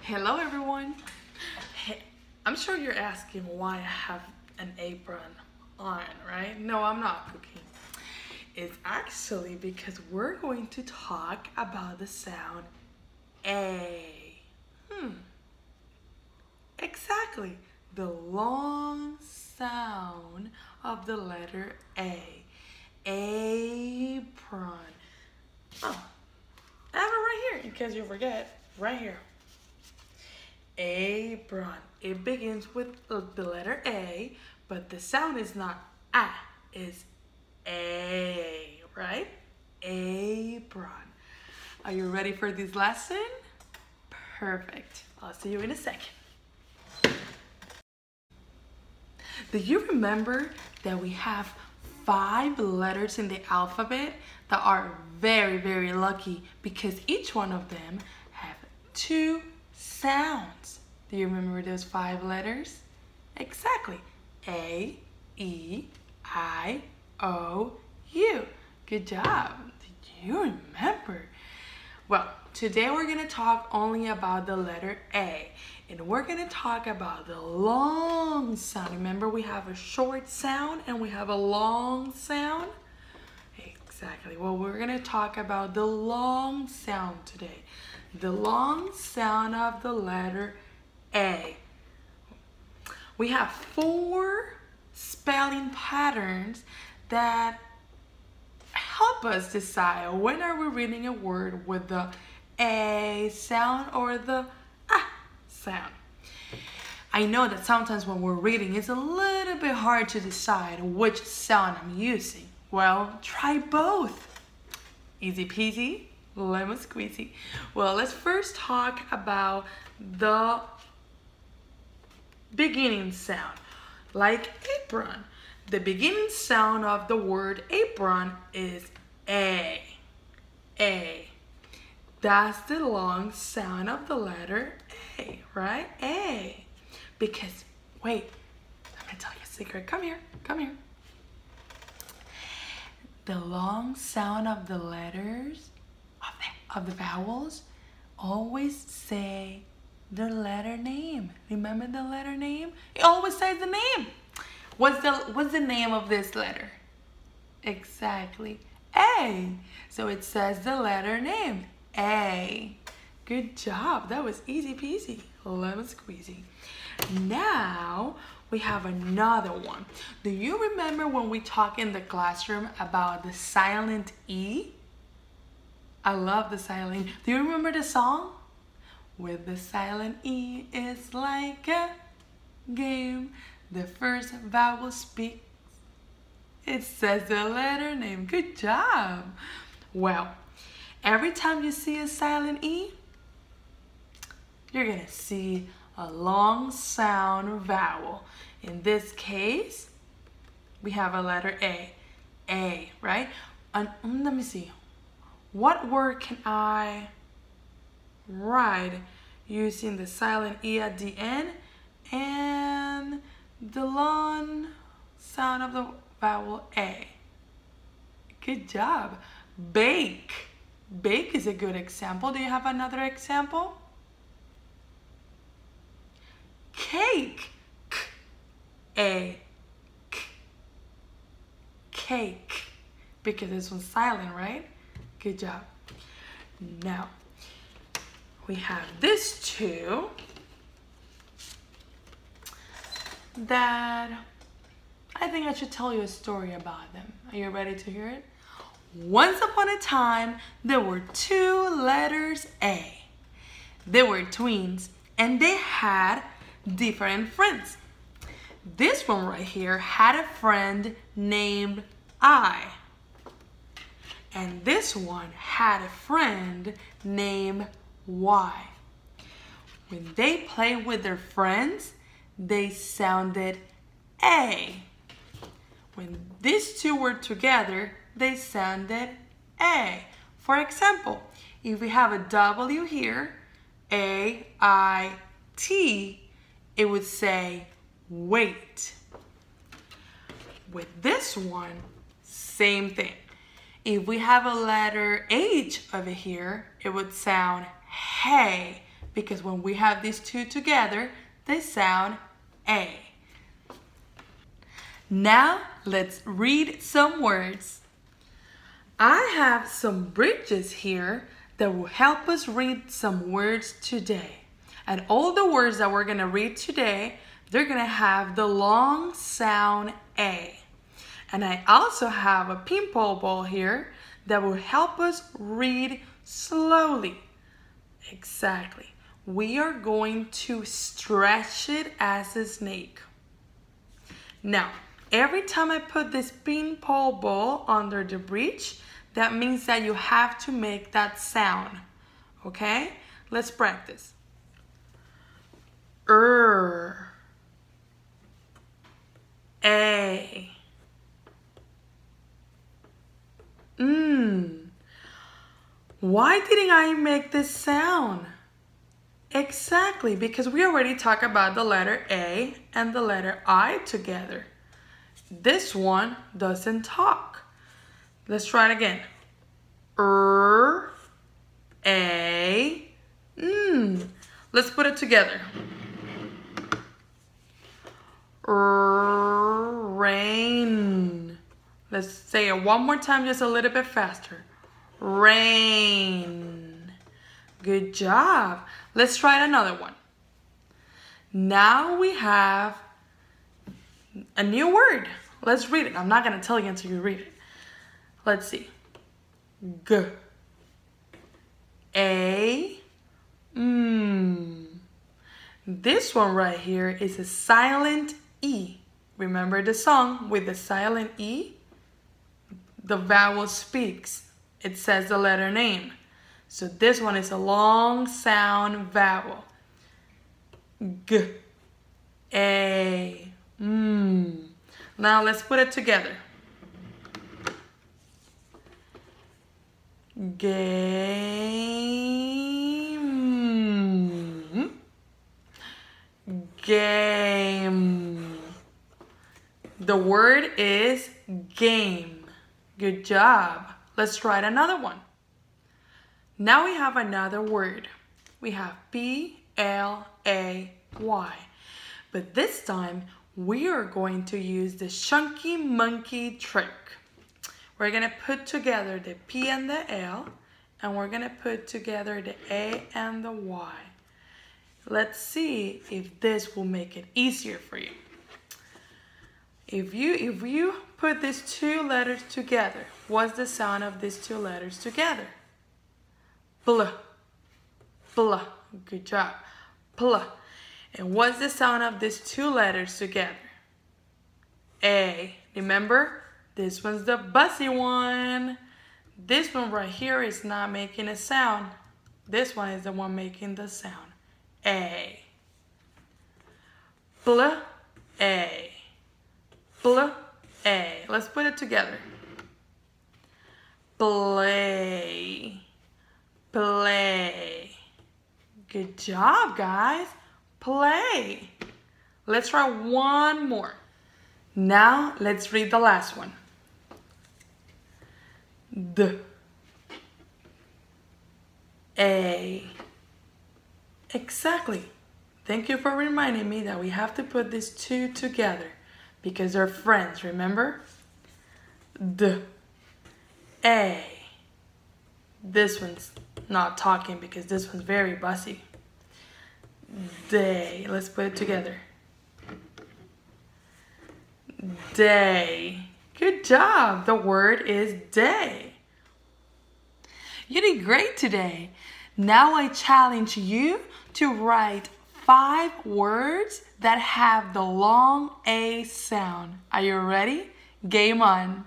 Hello everyone. Hey, I'm sure you're asking why I have an apron on, right? No, I'm not cooking. It's actually because we're going to talk about the sound A. Exactly. The long sound of the letter A. Apron. Oh, I have it right here in case you forget. Right here. Apron. It begins with the letter A, but the sound is not A, it's A, right? Apron. Are you ready for this lesson? Perfect. I'll see you in a second. Do you remember that we have 5 letters in the alphabet that are very, very lucky because each one of them have 2 sounds? Do you remember those 5 letters? Exactly. A, E, I, O, U. Good job. Did you remember? Well, today we're going to talk only about the letter A. And we're going to talk about the long sound. Remember, we have a short sound and we have a long sound? Exactly. Well, we're going to talk about the long sound today. The long sound of the letter A. We have 4 spelling patterns that help us decide when are we reading a word with the A sound or the A sound. I know that sometimes when we're reading, it's a little bit hard to decide which sound I'm using. Well, try both. Easy peasy, lemon squeezy. Well, let's first talk about the beginning sound, like apron. The beginning sound of the word apron is A. A. That's the long sound of the letter A, right? A. Because, wait, I'm gonna tell you a secret. Come here, come here. The long sound of the letters, of the vowels, always say the letter name. Remember the letter name? It always says the name. What's the name of this letter? Exactly, A. So it says the letter name, A. Good job. That was easy peasy, lemon squeezy. Now we have another one. Do you remember when we talked in the classroom about the silent E? I love the silent E. Do you remember the song? With the silent E, it's like a game. The first vowel speaks. It says the letter name. Good job. Well, every time you see a silent E, you're going to see a long sound vowel. In this case, we have a letter A. A, right? Let me see. What word can I write using the silent E at the end and the long sound of the vowel A? Good job. Bake. Bake is a good example. Do you have another example? Cake. K, A, K. Cake. Because this one's silent, right? Good job. Now, we have these 2 that I think I should tell you a story about them. Are you ready to hear it? Once upon a time, there were 2 letters A. They were twins and they had different friends. This one right here had a friend named I. And this one had a friend named Y. When they played with their friends, they sounded A. When these 2 were together, they sounded A. For example, if we have a W here, A, I, T, it would say wait. With this one, same thing. If we have a letter H over here, it would sound hey, because when we have these two together, they sound A. Now let's read some words. I have some bridges here that will help us read some words today. And all the words that we're going to read today, they're going to have the long sound A. And I also have a ping pong ball here that will help us read slowly. Exactly. We are going to stretch it as a snake. Now, every time I put this ping pong ball under the bridge, that means that you have to make that sound. Okay? Let's practice. A. Why didn't I make this sound? Exactly, because we already talked about the letter A and the letter I together. This one doesn't talk. Let's try it again. A. Let's put it together. Rain. Let's say it one more time, just a little bit faster. Rain. Good job. Let's try another one. Now we have a new word. Let's read it. I'm not going to tell you until you read it. Let's see. G. A. This one right here is a silent E. Remember the song with the silent E? The vowel speaks. It says the letter name. So this one is a long sound vowel. G. A. Now let's put it together. Game. Game. The word is game. Good job. Let's try another one. Now we have another word. We have P-L-A-Y. But this time, we are going to use the chunky monkey trick. We're going to put together the P and the L, and we're going to put together the A and the Y. Let's see if this will make it easier for you. If you put these two letters together, what's the sound of these two letters together? Blah. Blah. Good job. Blah. And what's the sound of these two letters together? A. Remember? This one's the buzzy one. This one right here is not making a sound. This one is the one making the sound. A. Blah. A. Blah. A. Let's put it together. Play. Play. Good job, guys. Play. Let's try one more. Now, let's read the last one. D. A. Exactly. Thank you for reminding me that we have to put these two together because they're friends, remember? D. A. This one's not talking because this one's very buzzy. Day. Let's put it together. Day. Good job. The word is day. You did great today. Now I challenge you to write 5 words that have the long A sound. Are you ready? Game on.